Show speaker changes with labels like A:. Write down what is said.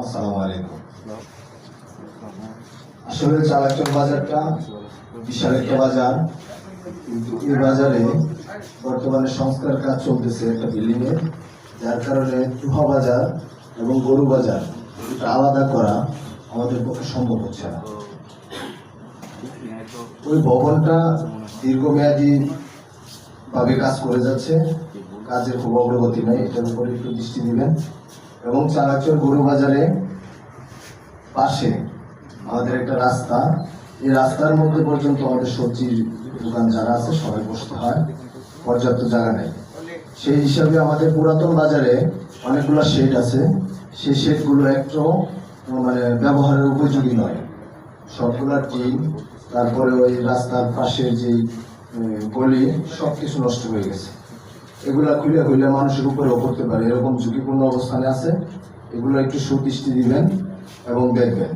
A: আসসালামু আলাইকুম। আসলে চালাচল বাজারটা বিশাল একটা বাজার, কিন্তু এই বাজারে বর্তমানে সংস্কার কাজ চলতেছে একটা বিল্ডিং এ, যার কারণে চুহা বাজার এবং গরু বাজার এটা আলাদা করা আমাদের পক্ষে সম্ভব হচ্ছে না। ওই ভবনটা দীর্ঘমেয়াদী ভাবে কাজ করে যাচ্ছে, কাজের খুব অগ্রগতি নেই, এটার উপরে একটু দৃষ্টি দিবেন। এবং চালাচল গরু বাজারে পাশে আমাদের একটা রাস্তা, এই রাস্তার মধ্যে পর্যন্ত আমাদের সবজির দোকান যারা আছে সবাই বসতে হয়, পর্যাপ্ত জায়গা নেই। সেই হিসাবে আমাদের পুরাতন বাজারে অনেকগুলো শেড আছে, সেই শেডগুলো একটু ব্যবহারের উপযোগী নয়, সবগুলা টিন, তারপরে ওই রাস্তার পাশের যে গলি সব কিছু নষ্ট হয়ে গেছে। এগুলা খুলে খুলে মানুষের উপরেও পড়তে পারে, এরকম ঝুঁকিপূর্ণ অবস্থানে আছে। এগুলো একটু সুদৃষ্টি দিবেন এবং দেখবেন।